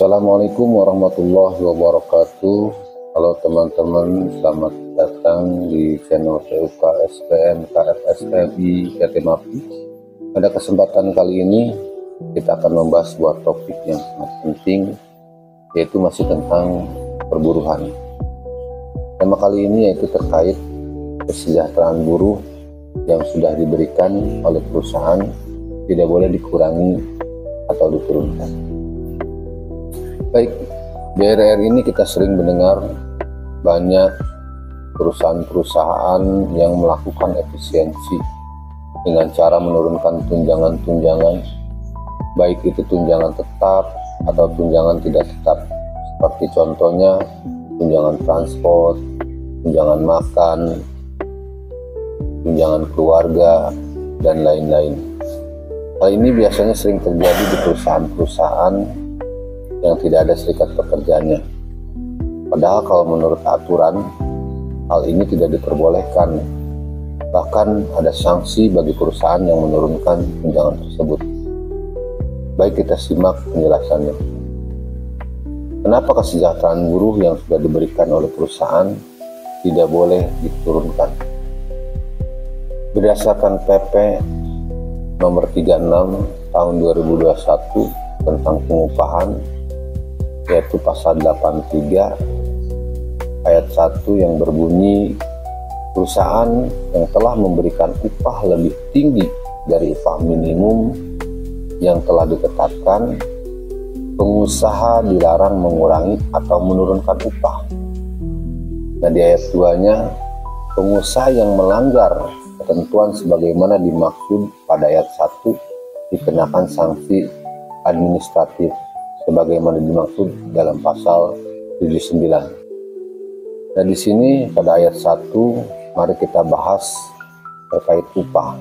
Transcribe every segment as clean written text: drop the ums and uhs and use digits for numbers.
Assalamualaikum warahmatullahi wabarakatuh. Halo teman-teman, selamat datang di channel TUK SPM KFSMI Yatimapti. Pada kesempatan kali ini kita akan membahas sebuah topik yang sangat penting, yaitu masih tentang perburuhan. Tema kali ini yaitu terkait kesejahteraan buruh yang sudah diberikan oleh perusahaan tidak boleh dikurangi atau diturunkan. Baik, di era ini kita sering mendengar banyak perusahaan-perusahaan yang melakukan efisiensi dengan cara menurunkan tunjangan-tunjangan, baik itu tunjangan tetap atau tunjangan tidak tetap, seperti contohnya tunjangan transport, tunjangan makan, tunjangan keluarga, dan lain-lain. Hal ini biasanya sering terjadi di perusahaan-perusahaan yang tidak ada serikat pekerjanya. Padahal kalau menurut aturan, hal ini tidak diperbolehkan. Bahkan ada sanksi bagi perusahaan yang menurunkan tunjangan tersebut. Baik, kita simak penjelasannya. Kenapa kesejahteraan buruh yang sudah diberikan oleh perusahaan tidak boleh diturunkan? Berdasarkan PP nomor 36 tahun 2021 tentang pengupahan, yaitu pasal 83 ayat 1 yang berbunyi, perusahaan yang telah memberikan upah lebih tinggi dari upah minimum yang telah ditetapkan, pengusaha dilarang mengurangi atau menurunkan upah. Nah, di ayat 2-nya, pengusaha yang melanggar ketentuan sebagaimana dimaksud pada ayat 1 dikenakan sanksi administratif sebagaimana dimaksud dalam pasal 79. Nah, di sini pada ayat 1 mari kita bahas terkait upah.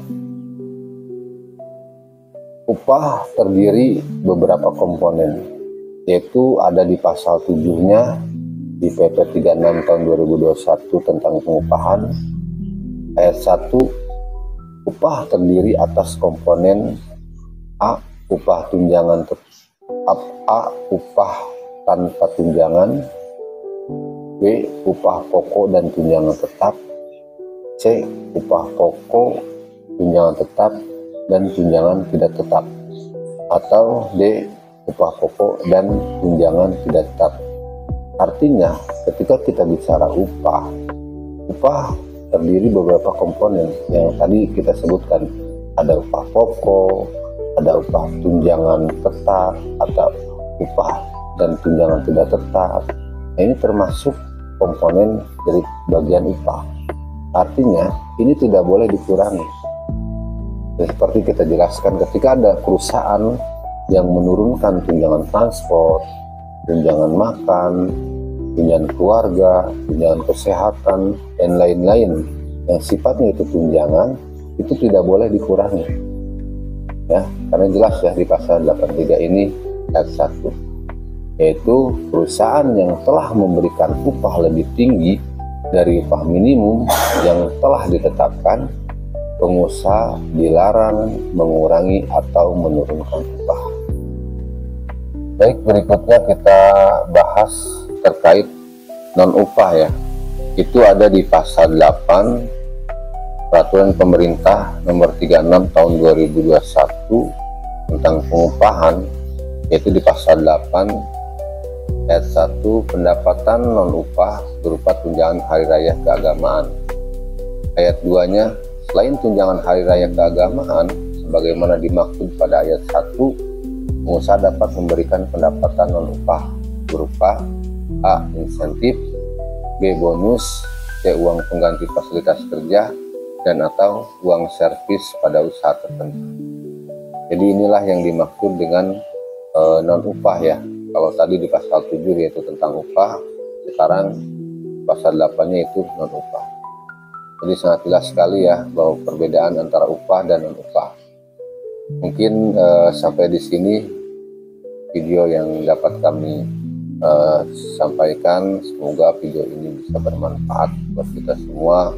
Upah terdiri beberapa komponen, yaitu ada di pasal 7-nya di PP 36 tahun 2021 tentang pengupahan. Ayat 1, upah terdiri atas komponen A, upah tunjangan A, upah tanpa tunjangan, B, upah pokok dan tunjangan tetap, C, upah pokok, tunjangan tetap, dan tunjangan tidak tetap, atau D, upah pokok dan tunjangan tidak tetap. Artinya, ketika kita bicara upah terdiri beberapa komponen yang tadi kita sebutkan. Ada upah pokok, ada upah tunjangan tetap, atau upah dan tunjangan tidak tetap. Nah, ini termasuk komponen dari bagian upah. Artinya ini tidak boleh dikurangi. Dan seperti kita jelaskan, ketika ada perusahaan yang menurunkan tunjangan transport, tunjangan makan, tunjangan keluarga, tunjangan kesehatan, dan lain-lain yang sifatnya itu tunjangan, itu tidak boleh dikurangi. Ya, karena jelas ya di pasal 83 ini ayat 1, yaitu perusahaan yang telah memberikan upah lebih tinggi dari upah minimum yang telah ditetapkan, pengusaha dilarang mengurangi atau menurunkan upah. Baik, berikutnya kita bahas terkait non-upah ya. Itu ada di pasal 8 Peraturan Pemerintah nomor 36 tahun 2021 tentang pengupahan, yaitu di pasal 8 ayat 1, pendapatan non-upah berupa tunjangan hari raya keagamaan. Ayat 2-nya, selain tunjangan hari raya keagamaan sebagaimana dimaksud pada ayat 1, pengusaha dapat memberikan pendapatan non-upah berupa A, insentif, B, bonus, C, uang pengganti fasilitas kerja, dan atau uang servis pada usaha tertentu. Jadi inilah yang dimaksud dengan non-upah ya. Kalau tadi di pasal 7 yaitu tentang upah, sekarang pasal 8-nya itu non-upah. Jadi sangat jelas sekali ya bahwa perbedaan antara upah dan non-upah. Mungkin sampai di sini video yang dapat kami sampaikan. Semoga video ini bisa bermanfaat buat kita semua.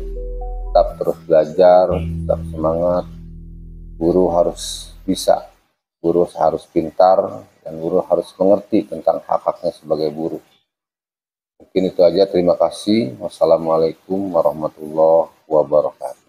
Tetap terus belajar, tetap semangat. Guru harus bisa buruh harus pintar, dan buruh harus mengerti tentang hak-haknya sebagai buruh. Mungkin itu aja, terima kasih. Wassalamualaikum warahmatullahi wabarakatuh.